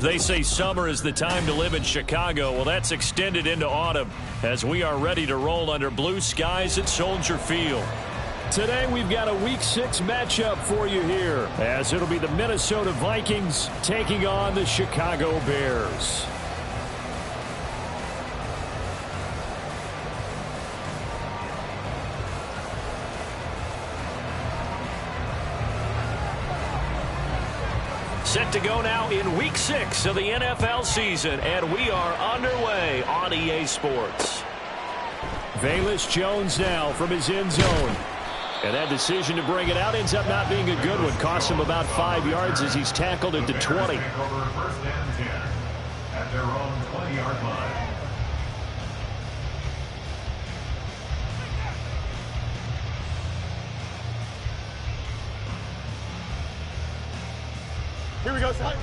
They say summer is the time to live in Chicago. Well, that's extended into autumn as we are ready to roll under blue skies at Soldier Field. Today we've got a Week 6 matchup for you here, as it'll be the Minnesota Vikings taking on the Chicago Bears. Set to go now in Week 6 of the NFL season, and we are underway on EA Sports. Velus Jones now from his end zone. And that decision to bring it out ends up not being a good one. Costs him about 5 yards as he's tackled at the 20. First and 10 at their own 20-yard line. Here we go, son.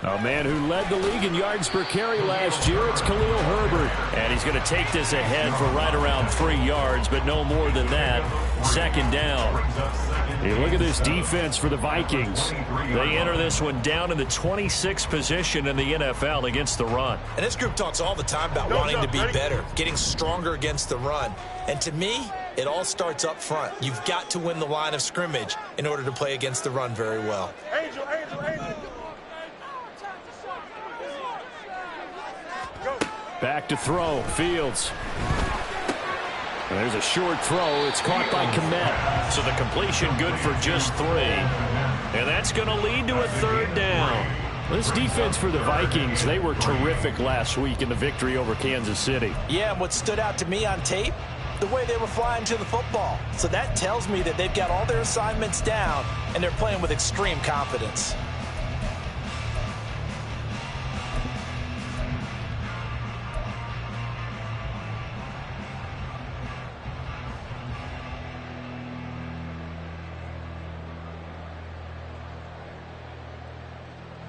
A man who led the league in yards per carry last year, it's Khalil Herbert. And he's going to take this ahead for right around 3 yards, but no more than that. Second down. Hey, look at this defense for the Vikings. They enter this one down in the 26th position in the NFL against the run. And this group talks all the time about wanting to be better, getting stronger against the run. And to me, it all starts up front. You've got to win the line of scrimmage in order to play against the run very well. Angel. Back to throw, Fields. And there's a short throw. It's caught by Kmet. So the completion good for just 3. And that's going to lead to a third down. This defense for the Vikings, they were terrific last week in the victory over Kansas City. Yeah, and what stood out to me on tape, the way they were flying to the football. So that tells me that they've got all their assignments down, and they're playing with extreme confidence.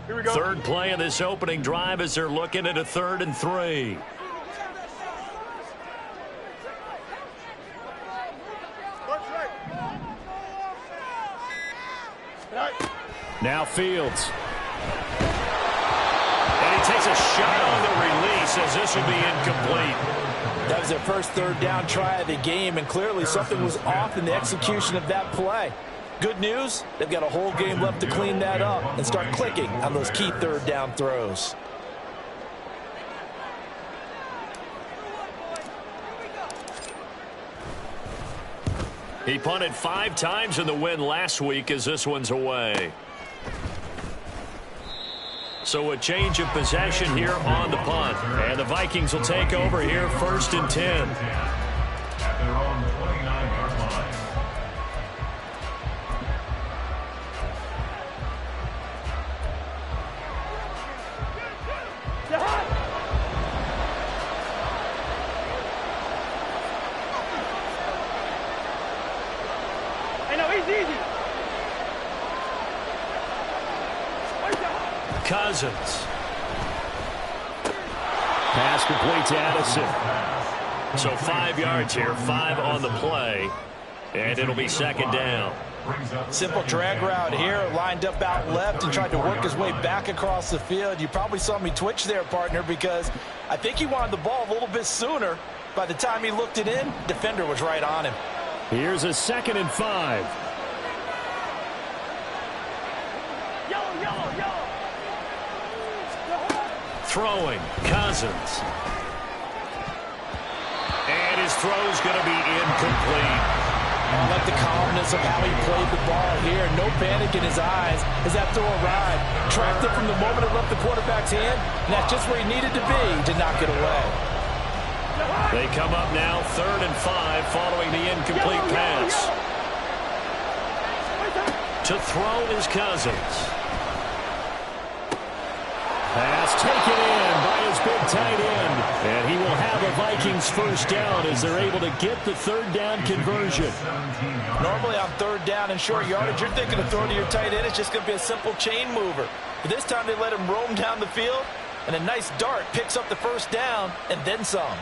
Here we go. Third play of this opening drive as they're looking at a 3rd and 3. Now Fields. And he takes a shot on the release as this will be incomplete. That was their first third down try of the game, and clearly something was off in the execution of that play. Good news, they've got a whole game left to clean that up and start clicking on those key third down throws. He punted 5 times in the win last week as this one's away. So a change of possession here on the punt. And the Vikings will take over here 1st and 10. At their own 29-yard line. Easy. Cousins. Pass complete to Addison. So 5 yards here, 5 on the play, and it'll be second down. Simple drag route here, lined up out left and tried to work his way back across the field. You probably saw me twitch there, partner, because I think he wanted the ball a little bit sooner. By the time he looked it in, defender was right on him. Here's a 2nd and 5. Throwing, Cousins. And his throw's going to be incomplete. I like the calmness of how he played the ball here. No panic in his eyes as that throw arrived. Tracked it from the moment it left the quarterback's hand, and that's just where he needed to be to knock it away. They come up now 3rd and 5 following the incomplete pass. To throw is Cousins. Pass taken in by his big tight end. And he will have a Vikings first down as they're able to get the 3rd down conversion. Normally on 3rd down and short yardage, you're thinking of throwing to your tight end. It's just going to be a simple chain mover. But this time they let him roam down the field, and a nice dart picks up the first down and then some.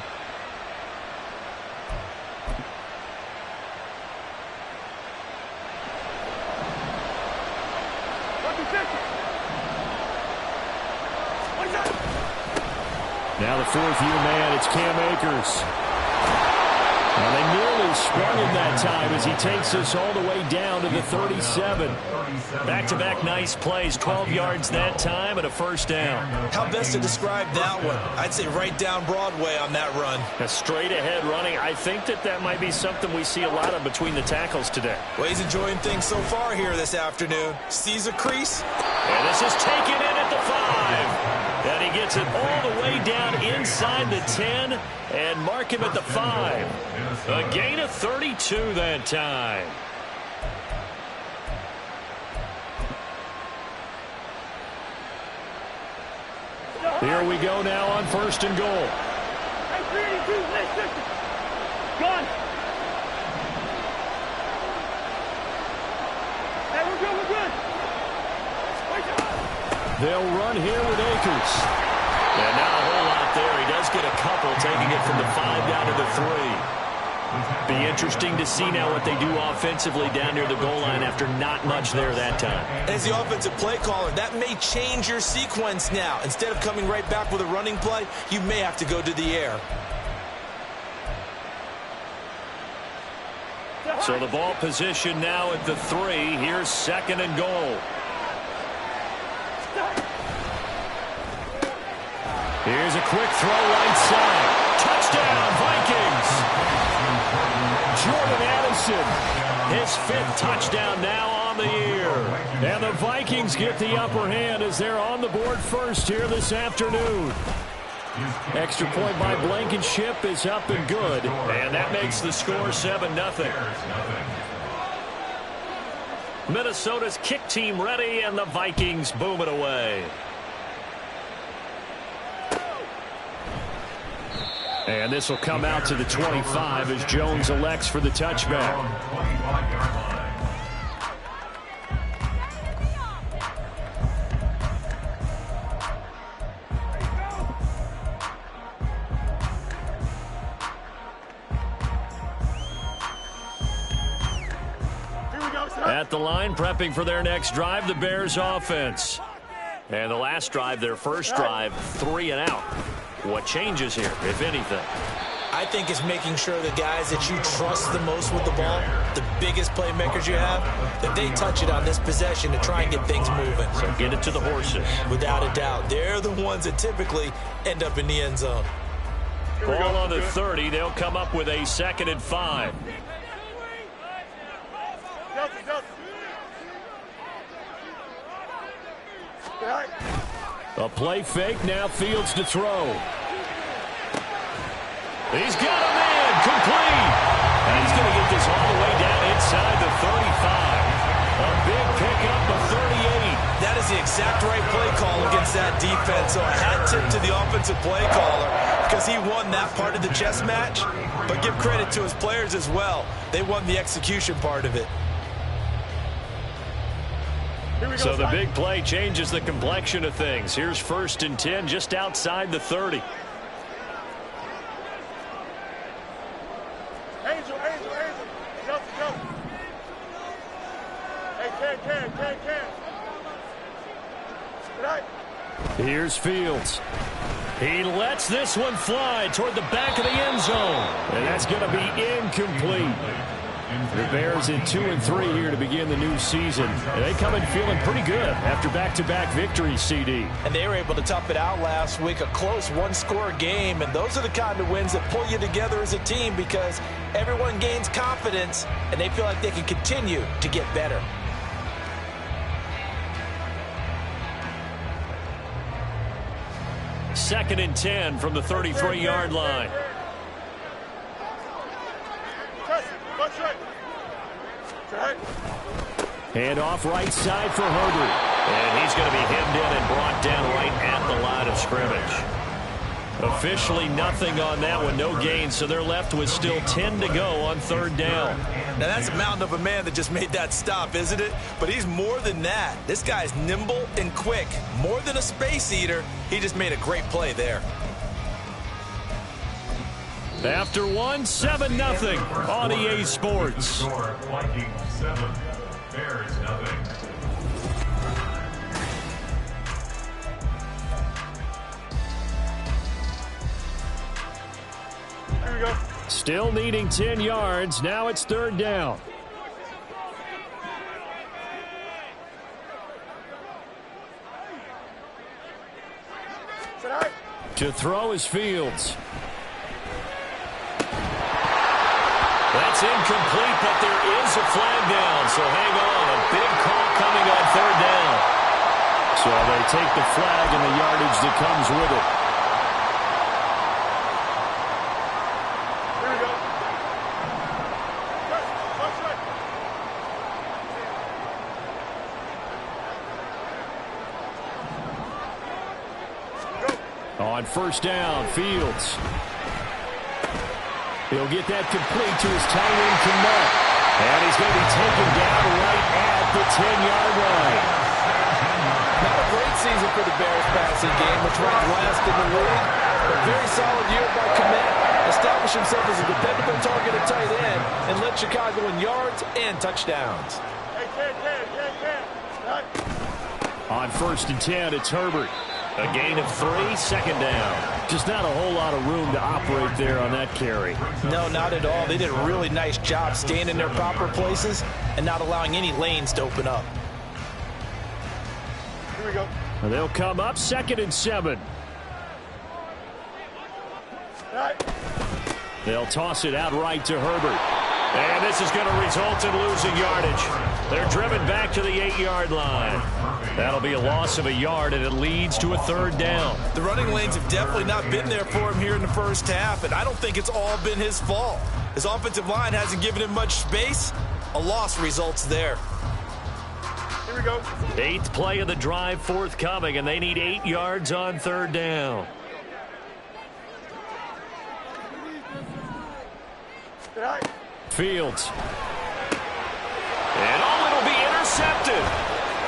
Now the fourth-year man, it's Cam Akers. Well, they nearly sprung him that time as he takes us all the way down to the 37. Back-to-back nice plays, 12 yards that time and a first down. How best to describe that one? I'd say right down Broadway on that run. A straight-ahead running. I think that might be something we see a lot of between the tackles today. Well, he's enjoying things so far here this afternoon. Sees a crease. And this is taken in at the 5. And he gets it all the way down inside the 10 and mark him at the 5. A gain of 32 that time. Here we go now on 1st and goal. Gun. Hey, we're good. They'll run here with Akers. And not a whole lot there. He does get a couple, taking it from the 5 down to the 3. Be interesting to see now what they do offensively down near the goal line after not much there that time. As the offensive play caller, that may change your sequence now. Instead of coming right back with a running play, you may have to go to the air. So the ball position now at the 3. Here's 2nd and goal. Here's a quick throw right side. Touchdown, Vikings. Jordan Addison, his 5th touchdown now on the year. And the Vikings get the upper hand as they're on the board first here this afternoon. Extra point by Blankenship is up and good. And that makes the score 7-0. Minnesota's kick team ready, and the Vikings boom it away. And this will come out to the 25 as Jones elects for the touchback. At the line, prepping for their next drive, the Bears offense. And the last drive, their first drive, 3 and out. What changes here, if anything? I think it's making sure the guys that you trust the most with the ball, the biggest playmakers you have, that they touch it on this possession to try and get things moving. So get it to the horses. Without a doubt. They're the ones that typically end up in the end zone. Ball on the 30. They'll come up with a 2nd and 5. A play fake, now Fields to throw. He's got a man, complete. And he's going to get this all the way down inside the 35. A big pickup of 38. That is the exact right play call against that defense. So a hat tip to the offensive play caller because he won that part of the chess match. But give credit to his players as well. They won the execution part of it. So the big play changes the complexion of things. Here's 1st and 10 just outside the 30. Angel. Go. Hey, can. Here's Fields. He lets this one fly toward the back of the end zone. And that's going to be incomplete. The Bears in 2-3 here to begin the new season. And they come in feeling pretty good after back-to-back victories, CD. And they were able to tough it out last week, a close one-score game. And those are the kind of wins that pull you together as a team because everyone gains confidence and they feel like they can continue to get better. Second and 10 from the 33-yard line. Hand off right side for Herbert. And he's going to be hemmed in and brought down right at the line of scrimmage. Officially nothing on that one, no gain, so they're left with still 10 to go on 3rd down. Now that's a mountain of a man that just made that stop, isn't it? But he's more than that. This guy's nimble and quick. More than a space eater, he just made a great play there. After 7-0 on EA Sports. Vikings 7, Bears 0. go. Still needing 10 yards. Now it's third down. To throw is Fields. That's incomplete, but there is a flag down. So hang on. A big call coming on third down. So they take the flag and the yardage that comes with it. Here we go. On first down, Fields. He'll get that complete to his tight end, Kmet. And he's going to be taken down right at the 10-yard line. Not a great season for the Bears passing game, which ranked last in the league. A very solid year by Kmet. Established himself as a dependable target at tight end and led Chicago in yards and touchdowns. On first and 10, it's Herbert. A gain of 3, second down. Just not a whole lot of room to operate there on that carry. No, not at all. They did a really nice job staying in their proper places and not allowing any lanes to open up. Here we go. They'll come up second and 7. They'll toss it out right to Herbert. And this is going to result in losing yardage. They're driven back to the 8-yard line. That'll be a loss of a yard, and it leads to a third down. The running lanes have definitely not been there for him here in the first half, and I don't think it's all been his fault. His offensive line hasn't given him much space. A loss results there. Here we go. 8th play of the drive forthcoming, and they need 8 yards on third down. Fields. And it'll be intercepted.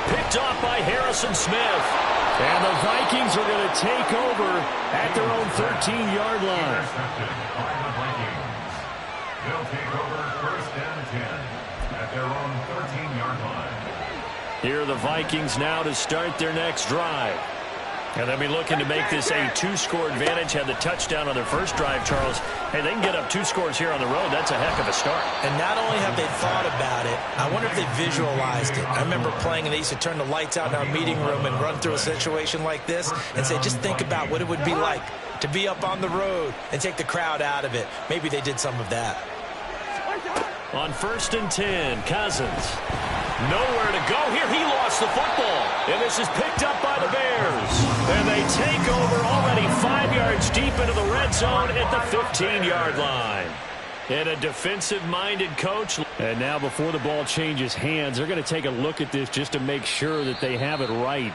Picked off by Harrison Smith. And the Vikings are going to take over at their own 13-yard line. They'll take over first and 10 at their own 13-yard line. Here are the Vikings now to start their next drive. And they'll be looking to make this a 2-score advantage. Had the touchdown on their first drive, Charles. Hey, they can get up 2 scores here on the road. That's a heck of a start. And not only have they thought about it, I wonder if they visualized it. I remember playing, and they used to turn the lights out in our meeting room and run through a situation like this and say, just think about what it would be like to be up on the road and take the crowd out of it. Maybe they did some of that. On first and 10, Cousins. Nowhere to go here. He lost the football. And this is picked up by the Bears. And they take over already 5 yards deep into the red zone at the 15-yard line. And a defensive-minded coach. And now before the ball changes hands, they're going to take a look at this just to make sure that they have it right.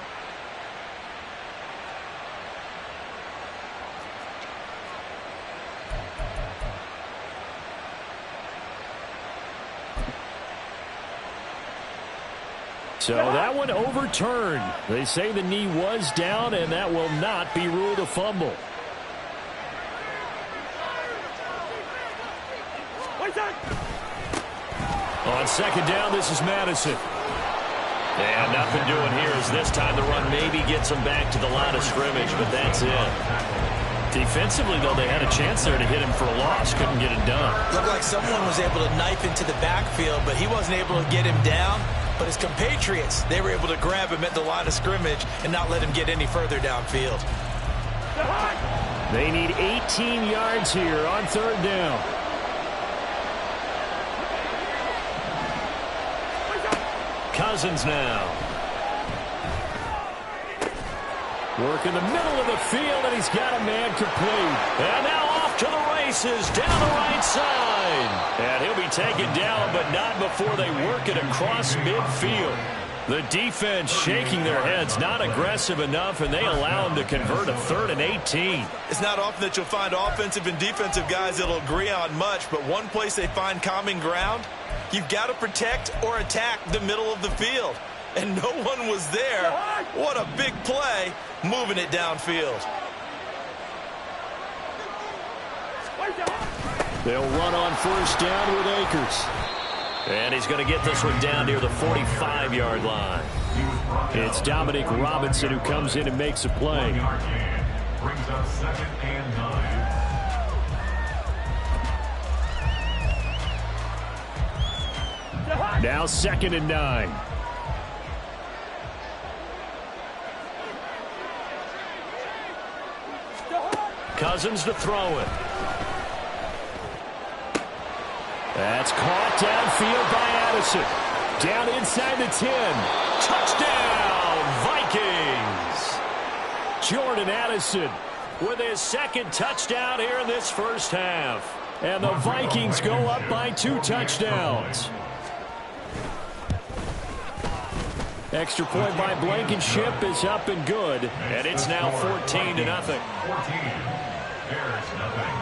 So that one overturned. They say the knee was down, and that will not be ruled a fumble. On second down, this is Madison. And nothing doing here as this time the run maybe gets them back to the line of scrimmage, but that's it. Defensively, though, they had a chance there to hit him for a loss. Couldn't get it done. Looked like someone was able to knife into the backfield, but he wasn't able to get him down. But his compatriots, they were able to grab him at the line of scrimmage and not let him get any further downfield. They need 18 yards here on third down. Cousins now. Work in the middle of the field, and he's got a man complete. And now off to the races, down the right side. And he'll be taken down, but not before they work it across midfield. The defense shaking their heads, not aggressive enough, and they allow him to convert a 3rd and 18. It's not often that you'll find offensive and defensive guys that'll agree on much, but one place they find common ground, you've got to protect or attack the middle of the field. And no one was there. What a big play, moving it downfield. They'll run on first down with Akers. And he's going to get this one down near the 45-yard line. It's Dominic Robinson who comes in and makes a play. Brings up 2nd and 9. Now 2nd and 9. Cousins to throw it. That's caught downfield by Addison. Down inside the 10. Touchdown, Vikings! Jordan Addison with his 2nd touchdown here in this first half. And the Vikings go up by 2 touchdowns. Extra point by Blankenship is up and good. And it's now 14-0. 14. Bears nothing.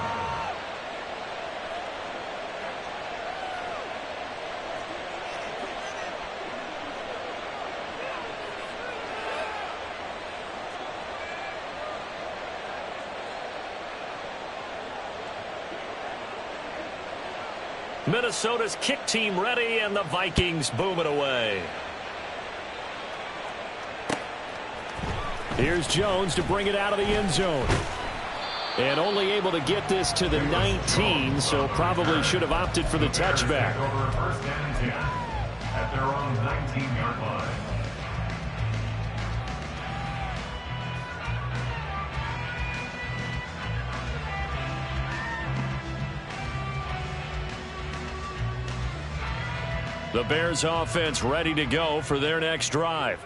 Minnesota's kick team ready, and the Vikings boom it away. Here's Jones to bring it out of the end zone. And only able to get this to the 19, so probably should have opted for the touchback. Over 1st and 10 at their own 19-yard line. The Bears offense ready to go for their next drive.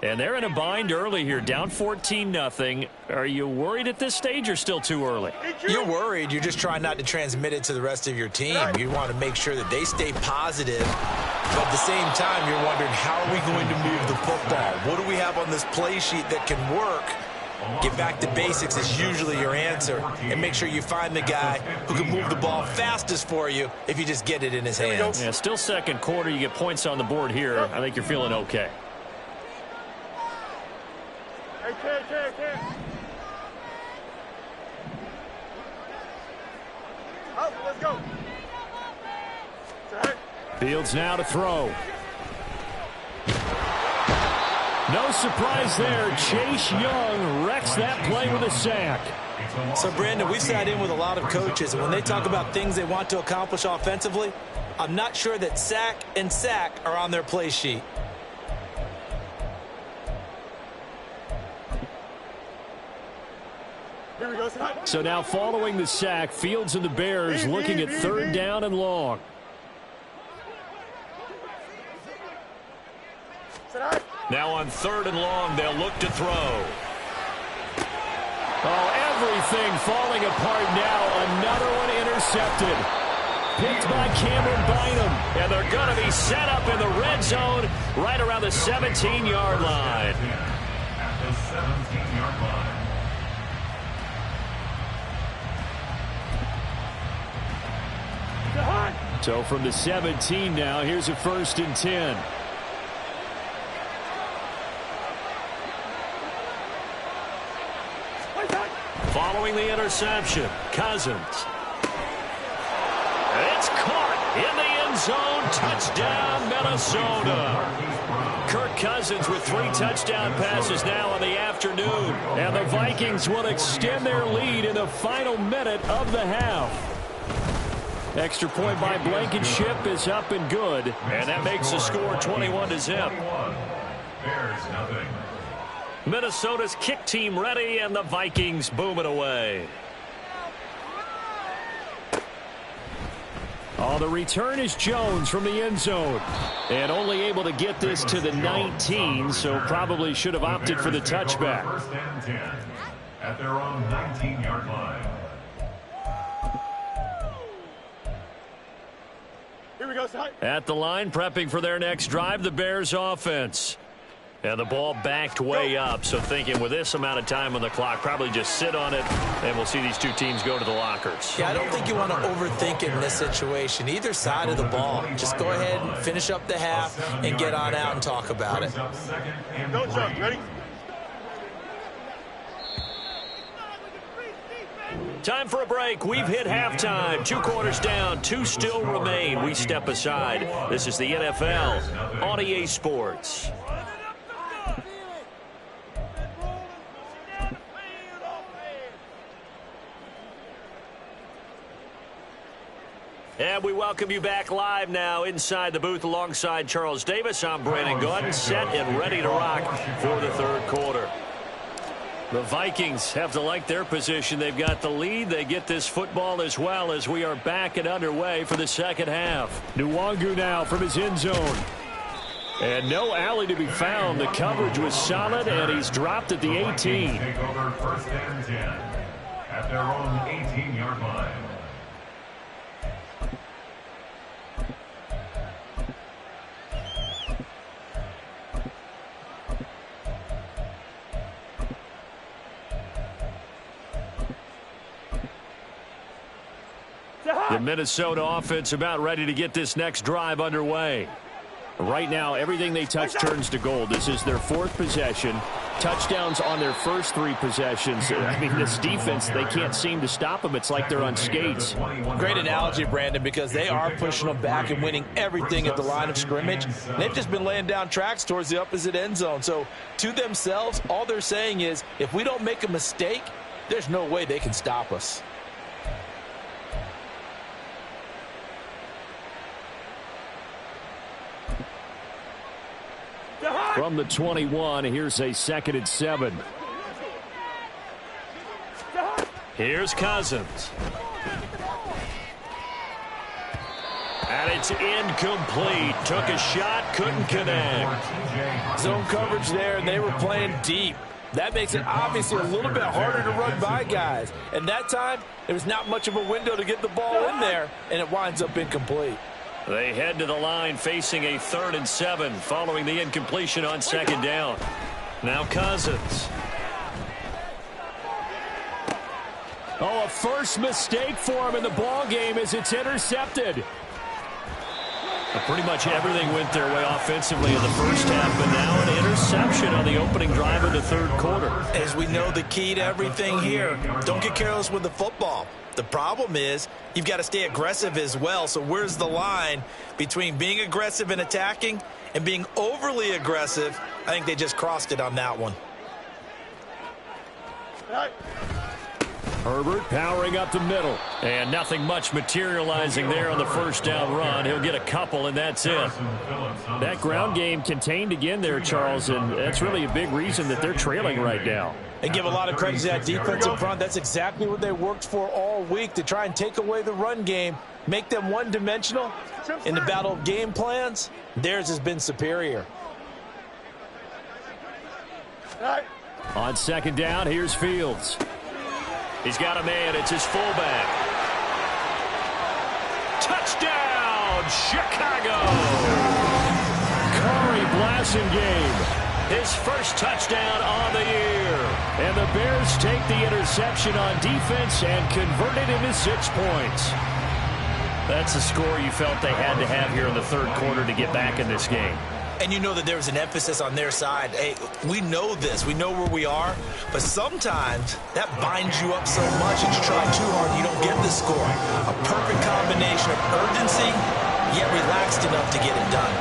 And they're in a bind early here, down 14-0. Are you worried at this stage or still too early? You're worried. You're just trying not to transmit it to the rest of your team. You want to make sure that they stay positive. But at the same time, you're wondering, how are we going to move the football? What do we have on this play sheet that can work? Get back to basics is usually your answer. And make sure you find the guy who can move the ball fastest for you if you just get it in his hands. Yeah, still 2nd quarter. You get points on the board here. I think you're feeling okay. Hey. Out, let's go. Fields now to throw. No surprise there. Chase Young wrecks that play with a sack. So, Brandon, we've sat in with a lot of coaches, and when they talk about things they want to accomplish offensively, I'm not sure that sack and sack are on their play sheet. Here we go. So now following the sack, Fields and the Bears looking at 3rd down and long. Now on 3rd and long, they'll look to throw. Oh, everything falling apart now. Another one intercepted. Picked by Cameron Bynum. And they're going to be set up in the red zone right around the 17-yard line. At the 17-yard line. So from the 17 now, here's a 1st and 10. Following the interception, Cousins. It's caught in the end zone. Touchdown, Minnesota. Kirk Cousins with 3 touchdown passes now in the afternoon. And the Vikings will extend their lead in the final minute of the half. Extra point by Blankenship is up and good. And that makes the score 21-0. Bears nothing. Minnesota's kick team ready, and the Vikings boom it away. Oh, the return is Jones from the end zone. And only able to get this to the 19, so probably should have opted for the touchback. 1st and 10 at their own 19-yard line. Here we go, At the line, prepping for their next drive, the Bears offense. And the ball backed way up, so thinking with this amount of time on the clock, probably just sit on it, and we'll see these two teams go to the lockers. Yeah, I don't think you want to overthink it in this situation. Either side of the ball. Just go ahead and finish up the half and get on out and talk about it. Don't jump. Ready? Time for a break. We've hit halftime. 2 quarters down. 2 still remain. We step aside. This is the NFL on EA Sports. And we welcome you back live now inside the booth alongside Charles Davis. I'm Brandon Gordon, set and ready to rock for the third quarter. The Vikings have to like their position. They've got the lead. They get this football as well as we are back and underway for the second half. Nwangu now from his end zone. And no alley to be found. The coverage was solid, and he's dropped at the 18. Take over first and 10 at their own 18-yard line. The Minnesota offense about ready to get this next drive underway. Right now, everything they touch turns to gold. This is their fourth possession. Touchdowns on their first three possessions. I mean, this defense, they can't seem to stop them. It's like they're on skates. Great analogy, Brandon, because they are pushing them back and winning everything at the line of scrimmage. They've just been laying down tracks towards the opposite end zone. So, to themselves, all they're saying is, if we don't make a mistake, there's no way they can stop us. From the 21, here's a 2nd and 7. Here's Cousins. And it's incomplete. Took a shot, couldn't connect. Zone coverage there, and they were playing deep. That makes it obviously a little bit harder to run by guys. And that time, there was not much of a window to get the ball in there, and it winds up incomplete. They head to the line facing a 3rd and 7 following the incompletion on 2nd down. Now Cousins. Oh, a first mistake for him in the ball game as it's intercepted. Pretty much everything went their way offensively in the first half, but now an interception on the opening drive of the third quarter. As we know, the key to everything here, don't get careless with the football. The problem is you've got to stay aggressive as well. So where's the line between being aggressive and attacking and being overly aggressive? I think they just crossed it on that one. Herbert powering up the middle. And nothing much materializing there on the first down run. He'll get a couple, and that's it. That ground game contained again there, Charles, and that's really a big reason that they're trailing right now. And give a lot of credit to that defense up front. That's exactly what they worked for all week, to try and take away the run game, make them one-dimensional. In the battle of game plans, theirs has been superior. On 2nd down, here's Fields. He's got a man. It's his fullback. Touchdown, Chicago! Corey Blasingame. His first touchdown on the year. And the Bears take the interception on defense and convert it into 6 points. That's a score you felt they had to have here in the third quarter to get back in this game. And you know that there was an emphasis on their side. Hey, we know this. We know where we are. But sometimes that binds you up so much that you try too hard and you don't get the score. A perfect combination of urgency, yet relaxed enough to get it done.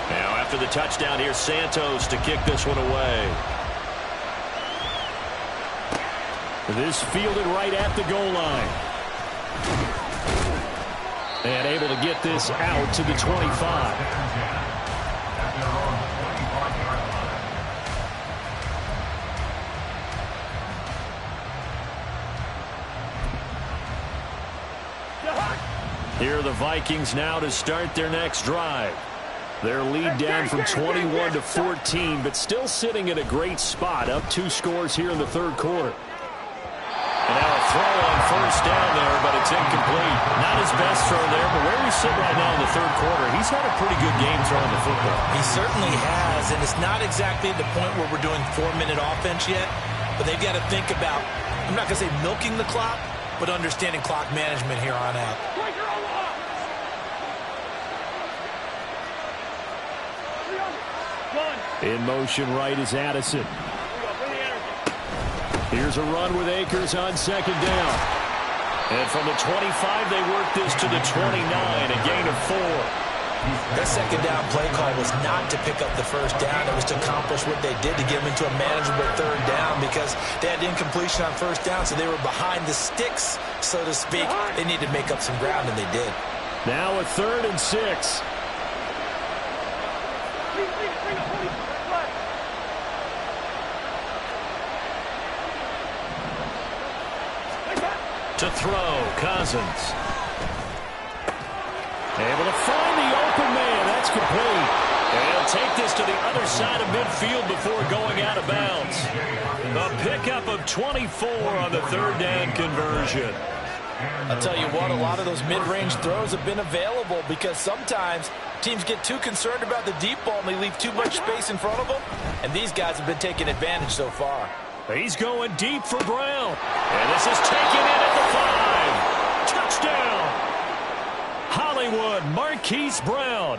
Now after the touchdown, here's Santos to kick this one away. This fielded right at the goal line. And able to get this out to the 25. Here are the Vikings now to start their next drive. Their lead down from 21 to 14, but still sitting at a great spot, up 2 scores here in the third quarter. And now a throw on first down there, but it's incomplete. Not his best throw there, but where we sit right now in the third quarter, he's had a pretty good game throwing the football. He certainly has, and it's not exactly the point where we're doing 4-minute offense yet, but they've got to think about, I'm not going to say milking the clock, but understanding clock management here on out. In motion right is Addison. Here's a run with Akers on 2nd down. And from the 25, they work this to the 29, a gain of 4. That second down play call was not to pick up the first down. It was to accomplish what they did to get them into a manageable third down because they had incompletion on first down, so they were behind the sticks, so to speak. They needed to make up some ground, and they did. Now a 3rd and 6. To throw, Cousins. Able to find the open man. That's complete. And he'll take this to the other side of midfield before going out of bounds. A pickup of 24 on the 3rd down conversion. I'll tell you what, a lot of those mid-range throws have been available because sometimes teams get too concerned about the deep ball and they leave too much space in front of them. And these guys have been taking advantage so far. He's going deep for Brown. And this is taken in at the 5. Touchdown. Hollywood, Marquise Brown.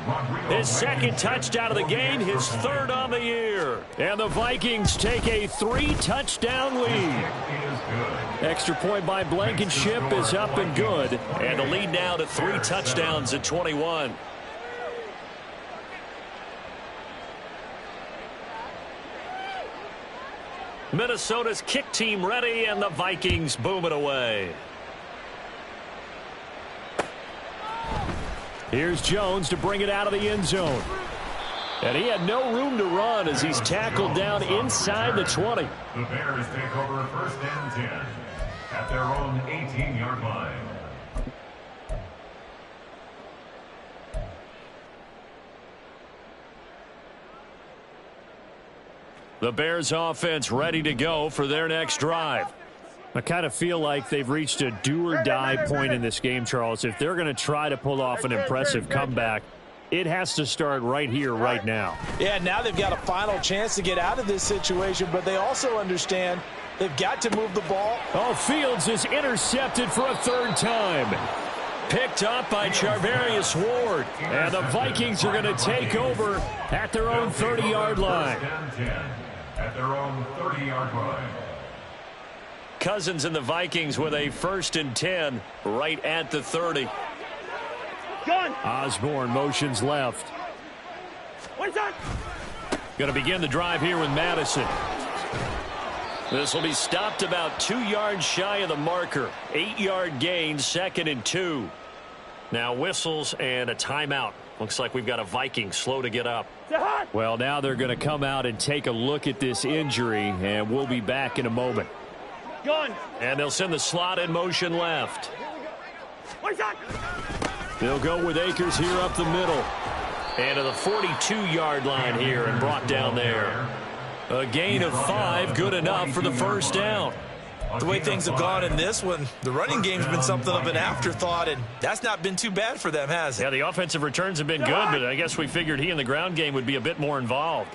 His 2nd touchdown of the game, his 3rd on the year. And the Vikings take a 3-touchdown lead. Extra point by Blankenship is up and good. And the lead now to 3 touchdowns at 21. Minnesota's kick team ready, and the Vikings boom it away. Here's Jones to bring it out of the end zone. And he had no room to run as he's tackled down inside the 20. The Bears take over 1st and 10 at their own 18-yard line. The Bears offense ready to go for their next drive. I kind of feel like they've reached a do-or-die point in this game, Charles. If they're going to try to pull off an impressive comeback, it has to start right here, right now. Yeah, now they've got a final chance to get out of this situation, but they also understand they've got to move the ball. Oh, Fields is intercepted for a 3rd time. Picked up by Charvarius Ward. And the Vikings are going to take over at their own 30-yard line. At their own 30-yard line. Cousins and the Vikings with a 1st and 10 right at the 30. Gun. Osborne motions left. Going to begin the drive here with Madison. This will be stopped about 2 yards shy of the marker. 8-yard gain, 2nd and 2. Now whistles and a timeout. Looks like we've got a Viking slow to get up. Well, now they're going to come out and take a look at this injury, and we'll be back in a moment. Gun. And they'll send the slot in motion left. They'll go with Akers here up the middle. And to the 42-yard line here and brought down there. A gain of 5, good enough for the 1st down. The way things have gone in this one, the running game's been something of an afterthought, and that's not been too bad for them, has it? Yeah, the offensive returns have been good, but I guess we figured he in the ground game would be a bit more involved.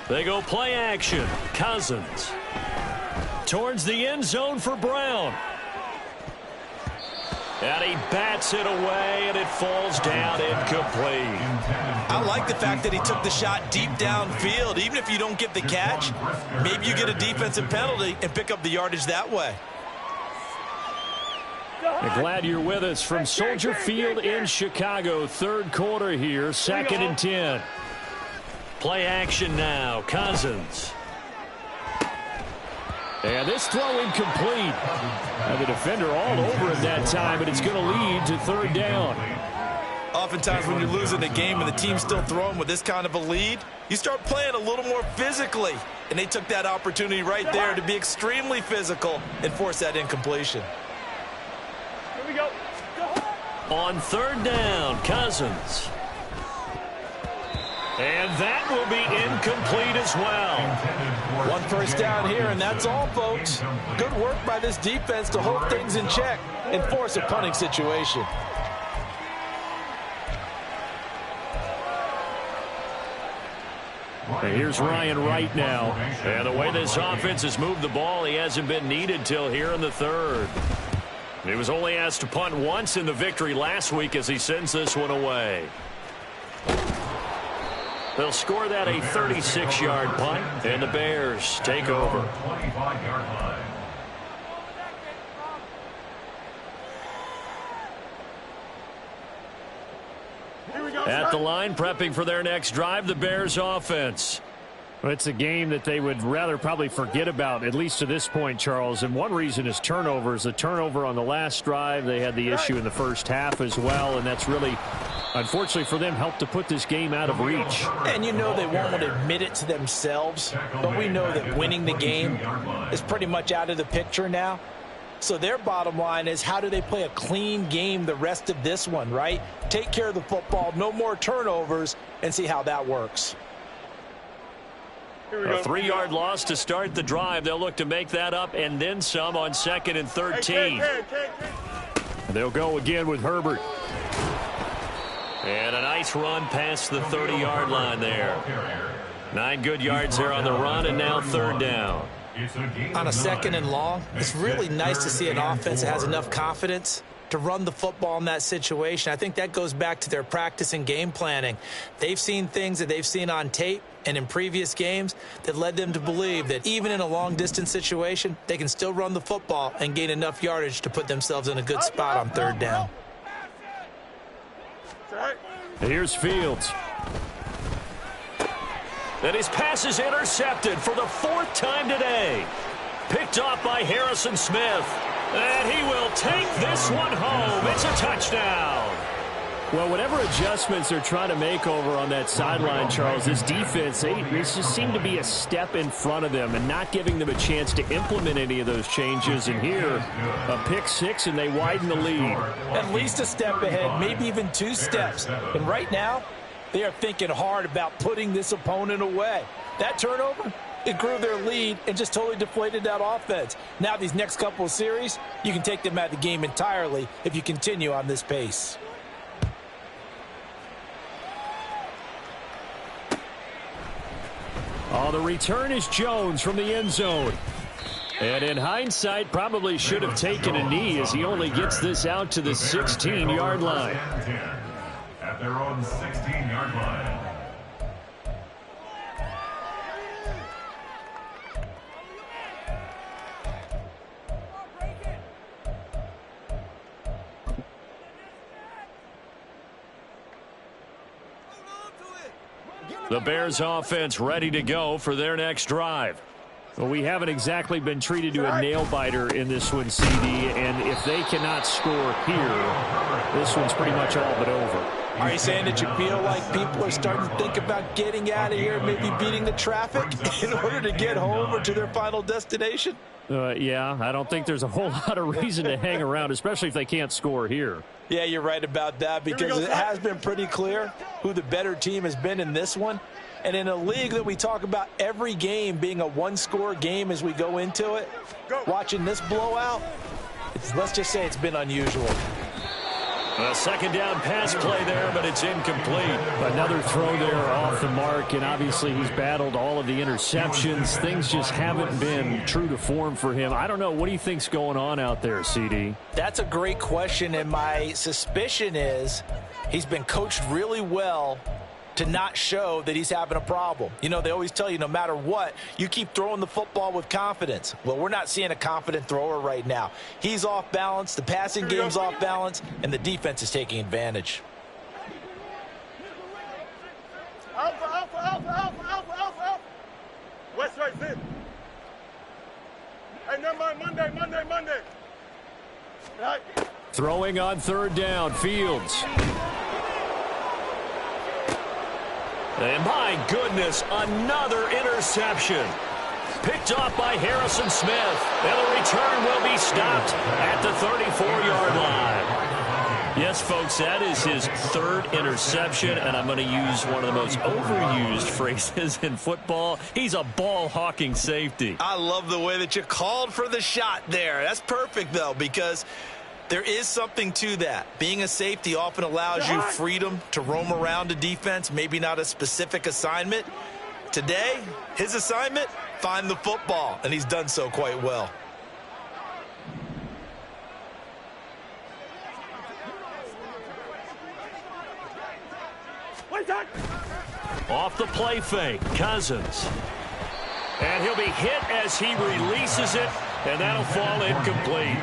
They go play action. Cousins. Towards the end zone for Brown. And he bats it away, and it falls down incomplete. I like the fact that he took the shot deep downfield. Even if you don't get the catch, maybe you get a defensive penalty and pick up the yardage that way. Glad you're with us from Soldier Field in Chicago. 3rd quarter here, 2nd and 10. Play action now. Cousins. And this throw incomplete. And the defender all over him that time, and it's going to lead to 3rd down. Oftentimes when you're losing a game and the team's still throwing with this kind of a lead, you start playing a little more physically. And they took that opportunity right there to be extremely physical and force that incompletion. Here we go. On 3rd down, Cousins. And that will be incomplete as well. 1 first down here, and that's all, folks. Good work by this defense to hold things in check and force a punting situation. And here's Ryan Wright now. And the way this offense has moved the ball, he hasn't been needed till here in the 3rd. He was only asked to punt once in the victory last week as he sends this one away. They'll score that a 36-yard punt, and the Bears take over. At the line, prepping for their next drive, the Bears offense. Well, it's a game that they would rather probably forget about, at least to this point, Charles. And one reason is turnovers. The turnover on the last drive, they had the issue in the first half as well. And that's really, unfortunately for them, helped to put this game out of reach. And you know they won't want to admit it to themselves. But we know that winning the game is pretty much out of the picture now. So their bottom line is, how do they play a clean game the rest of this one, right? Take care of the football, no more turnovers, and see how that works. A 3-yard loss to start the drive. They'll look to make that up and then some on 2nd and 13. They'll go again with Herbert. And a nice run past the 30-yard line there. 9 good yards there on the run, and now 3rd down. On a 2nd and long, it's really nice to see an offense that has enough confidence to run the football in that situation. I think that goes back to their practice and game planning. They've seen things that they've seen on tape and in previous games that led them to believe that even in a long-distance situation, they can still run the football and gain enough yardage to put themselves in a good spot on 3rd down. Here's Fields. And his pass is intercepted for the 4th time today. Picked off by Harrison Smith. And he will take this one home. It's a touchdown. Well, whatever adjustments they're trying to make over on that sideline, Charles, this defense, they just seem to be a step in front of them and not giving them a chance to implement any of those changes. And here, a pick 6, and they widen the lead. At least a step ahead, maybe even 2 steps. And right now, they are thinking hard about putting this opponent away. That turnover, it grew their lead and just totally deflated that offense. Now these next couple of series, you can take them out of the game entirely if you continue on this pace. Oh, the return is Jones from the end zone. And in hindsight, probably should have taken a knee as he only gets this out to the 16-yard line. At their own 16-yard line. The Bears offense ready to go for their next drive. Well, we haven't exactly been treated to a nail-biter in this one, CD, and if they cannot score here, this one's pretty much all but over. Are you saying that you feel like people are starting to think about getting out of here, maybe beating the traffic in order to get home or to their final destination? Yeah, I don't think there's a whole lot of reason to hang around, especially if they can't score here. Yeah, you're right about that, because it has been pretty clear who the better team has been in this one. And in a league that we talk about every game being a one-score game as we go into it, watching this blowout, let's just say it's been unusual. A 2nd down pass play there, but it's incomplete. Another throw there off the mark, and obviously he's battled all of the interceptions. Things just haven't been true to form for him. I don't know. What do you think's going on out there, CD? That's a great question, and my suspicion is he's been coached really well to not show that he's having a problem. You know, they always tell you no matter what, you keep throwing the football with confidence. Well, we're not seeing a confident thrower right now. He's off balance, the passing game's off balance, and the defense is taking advantage. Alpha. West right, sit. Hey, never mind, Monday. Right. Throwing on 3rd down, Fields. And my goodness, another interception. Picked off by Harrison Smith. And the return will be stopped at the 34-yard line. Yes, folks, that is his 3rd interception, and I'm going to use one of the most overused phrases in football. He's a ball-hawking safety. I love the way that you called for the shot there. That's perfect, though, because there is something to that. Being a safety often allows you freedom to roam around a defense, maybe not a specific assignment. Today, his assignment, find the football, and he's done so quite well. Off the play fake, Cousins. And he'll be hit as he releases it, and that'll fall incomplete.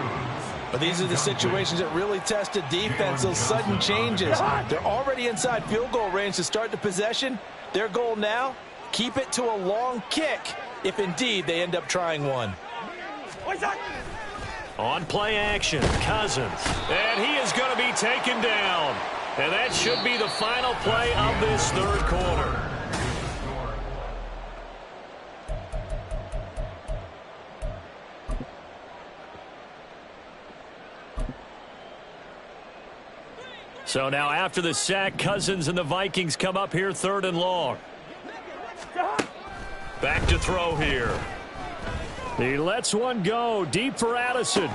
But these are the situations that really test a defense, those sudden changes. They're already inside field goal range to start the possession. Their goal now, keep it to a long kick if indeed they end up trying one. On play action, Cousins. And he is going to be taken down. And that should be the final play of this third quarter. So now after the sack, Cousins and the Vikings come up here 3rd and long. Back to throw here. He lets one go deep for Addison.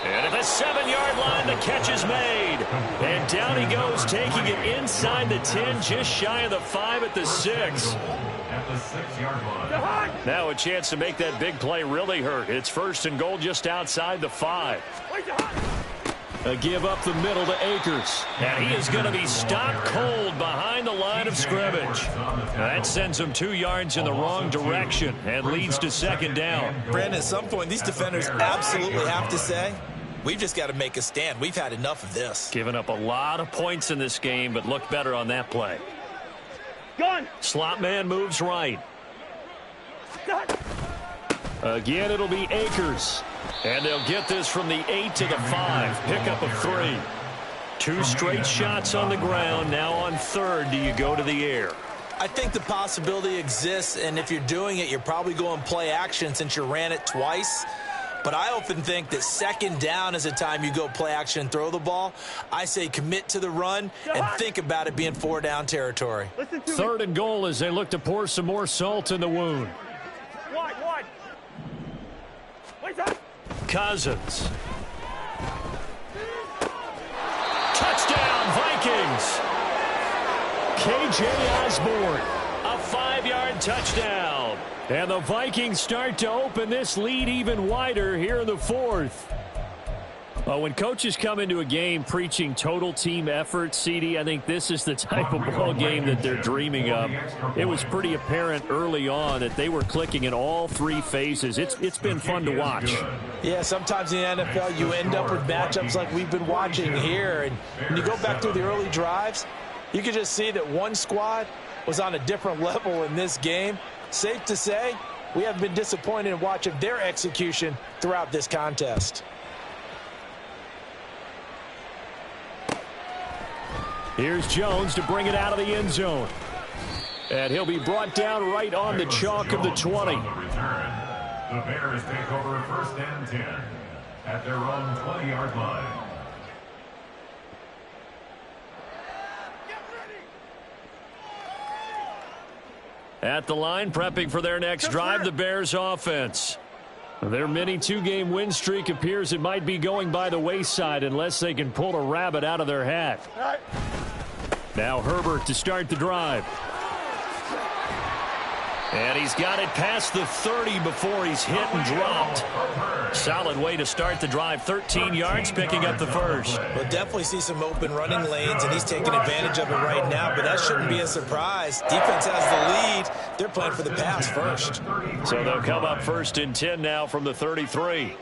And at the 7-yard line, the catch is made. And down he goes, taking it inside the 10, just shy of the 5 at the 6. At the 6-yard line. Now a chance to make that big play really hurt. It's 1st and goal just outside the 5. A give up the middle to Akers. And he is going to be stopped cold behind the line of scrimmage. That sends him 2 yards in the wrong direction and leads to 2nd down. Brandon, at some point, these defenders absolutely have to say, we've just got to make a stand. We've had enough of this. Giving up a lot of points in this game, but looked better on that play. Slot man moves right. Again, it'll be Akers. And they'll get this from the 8 to the 5. Pickup of 3. 2 straight shots on the ground. Now on 3rd, do you go to the air? I think the possibility exists, and if you're doing it, you're probably going play action since you ran it twice. But I often think that 2nd down is a time you go play action and throw the ball. I say commit to the run and think about it being 4-down territory. 3rd and goal as they look to pour some more salt in the wound. Cousins. Touchdown, Vikings. K.J. Osborne. A 5-yard touchdown. And the Vikings start to open this lead even wider here in the 4th. When coaches come into a game preaching total team effort, CD, I think this is the type of ball game that they're dreaming of. It was pretty apparent early on that they were clicking in all 3 phases. It's been fun to watch. Yeah, sometimes in the NFL you end up with matchups like we've been watching here. And when you go back through the early drives, you can just see that one squad was on a different level in this game. Safe to say, we have been disappointed in watching their execution throughout this contest. Here's Jones to bring it out of the end zone. And he'll be brought down right on the chalk of the 20. The Bears take over 1st and 10 at their own 20-yard line. At the line, prepping for their next drive, the Bears offense. Their mini 2-game win streak appears it might be going by the wayside unless they can pull a rabbit out of their hat. Now Herbert to start the drive. And he's got it past the 30 before he's hit and dropped. Solid way to start the drive. 13 yards, picking up the 1st. We'll definitely see some open running lanes, and he's taking advantage of it right now, but that shouldn't be a surprise. Defense has the lead. They're playing for the pass first. So they'll come up 1st and 10 now from the 33.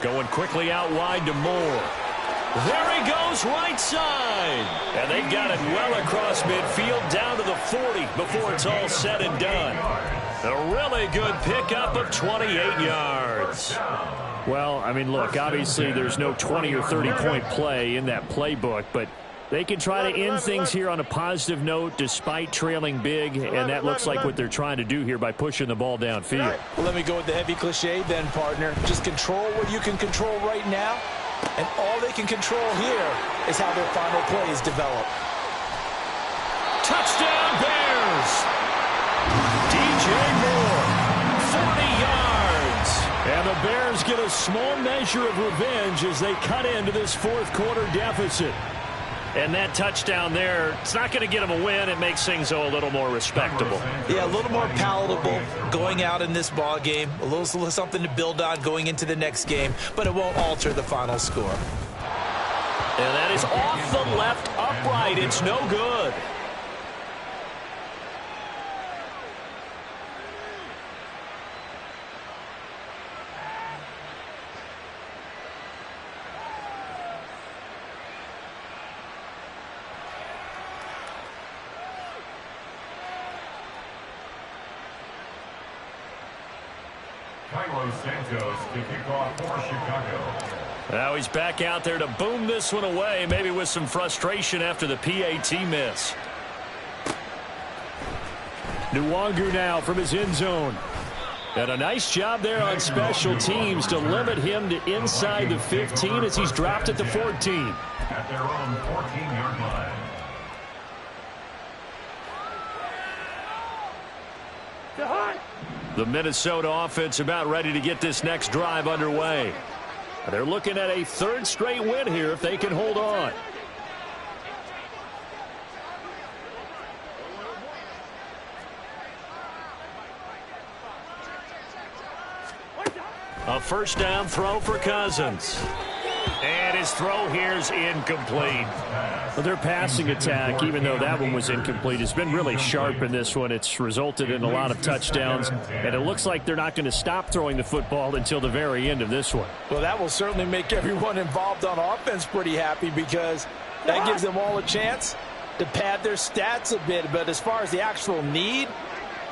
Going quickly out wide to Moore. There he goes, right side. And they've got it well across midfield down to the 40 before it's all said and done. A really good pickup of 28 yards. Well, I mean, look, obviously there's no 20 or 30-point play in that playbook, but they can try to end things here on a positive note despite trailing big, and that looks like what they're trying to do here by pushing the ball downfield. Well, let me go with the heavy cliche then, partner. Just control what you can control right now. And all they can control here is how their final plays develop. Touchdown, Bears! DJ Moore, 40 yards. And the Bears get a small measure of revenge as they cut into this 4th quarter deficit. And that touchdown there, it's not going to get them a win. It makes things a little more respectable. Yeah, a little more palatable going out in this ball game. A little something to build on going into the next game, but it won't alter the final score. And that is off the left upright. It's no good. Carlos Santos to kick off for Chicago. Now he's back out there to boom this one away, maybe with some frustration after the PAT miss. Nwangu now from his end zone. And a nice job there on special teams to limit him to inside the 15 as he's dropped at the 14. At their own 14-yard line. The Minnesota offense about ready to get this next drive underway. They're looking at a third straight win here if they can hold on. A first down throw for Cousins. And his throw here is incomplete. Well, their passing attack, even though that one was incomplete, has been really sharp in this one. It's resulted in a lot of touchdowns, and it looks like they're not going to stop throwing the football until the very end of this one. Well, that will certainly make everyone involved on offense pretty happy because that gives them all a chance to pad their stats a bit. But as far as the actual need,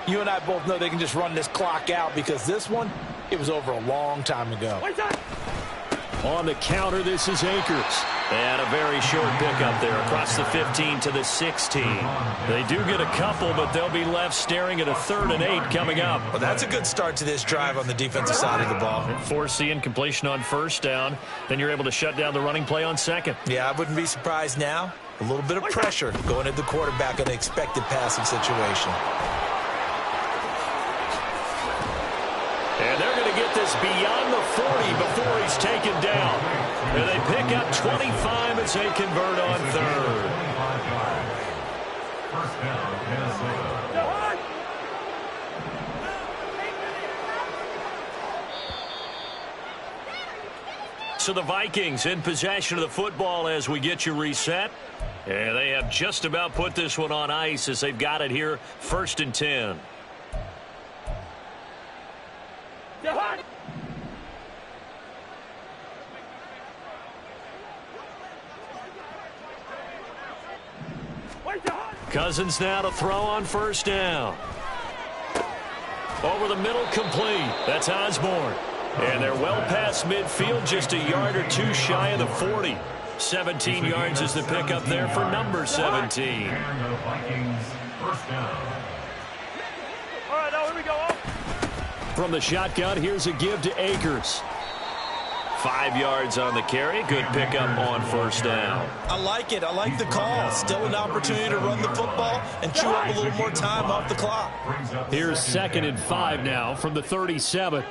you and I both know they can just run this clock out because this one, it was over a long time ago. On the counter, this is Akers. And a very short pickup there across the 15 to the 16. They do get a couple, but they'll be left staring at a 3rd and 8 coming up. Well, that's a good start to this drive on the defensive side of the ball. Force the incompletion on first down. Then you're able to shut down the running play on second. Yeah, I wouldn't be surprised now. A little bit of pressure going at the quarterback in an expected passing situation. And they're going to get this beyond the 40 before he's taken down. And they pick up 25 as they convert on 3rd. First down, Minnesota. So the Vikings in possession of the football as we get you reset. And they have just about put this one on ice as they've got it here, 1st and 10. Cousins now to throw on first down. Over the middle, complete. That's Osborne. And they're well past midfield, just a yard or two shy of the 40. 17 yards is the pickup there for number 17. And the Vikings first down. All right, now here we go. From the shotgun, here's a give to Akers. 5 yards on the carry. Good pickup on first down. I like it. I like the call. Still an opportunity to run the football and chew up a little more time off the clock. Here's 2nd and 5 now from the 37.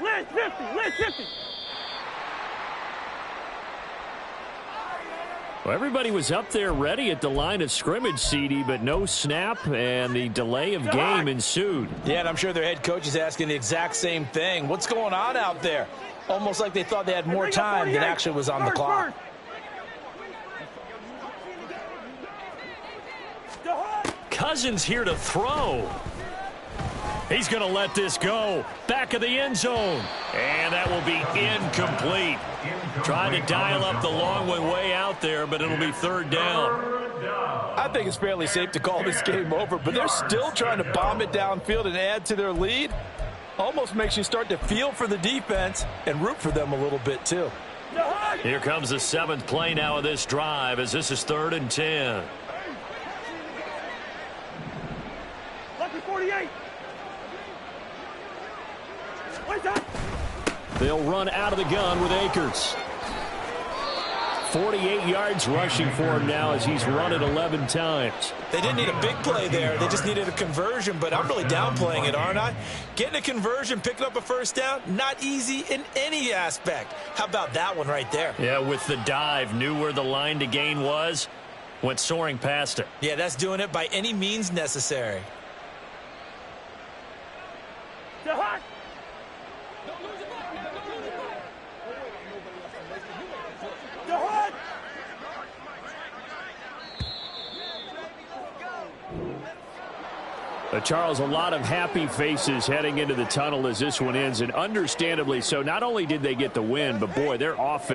Lynch 50, Lynch 50. Well, everybody was up there ready at the line of scrimmage, CD, but no snap, and the delay of game ensued. Yeah, and I'm sure their head coach is asking the exact same thing. What's going on out there? Almost like they thought they had more time than actually was on the clock. Cousins here to throw. He's going to let this go. Back of the end zone. And that will be incomplete. Trying to dial up the long one way out there, but it'll be 3rd down. I think it's fairly safe to call this game over, but they're still trying to bomb it downfield and add to their lead. Almost makes you start to feel for the defense and root for them a little bit, too. Here comes the 7th play now of this drive as this is 3rd and 10. Lucky 48. They'll run out of the gun with Akers. 48 yards rushing for him now as he's run it 11 times. They didn't need a big play there. They just needed a conversion, but I'm really downplaying it, aren't I? Getting a conversion, picking up a first down, not easy in any aspect. How about that one right there? Yeah, with the dive, knew where the line to gain was, went soaring past it. Yeah, that's doing it by any means necessary. Charles, a lot of happy faces heading into the tunnel as this one ends, and understandably so. Not only did they get the win, but boy, their offense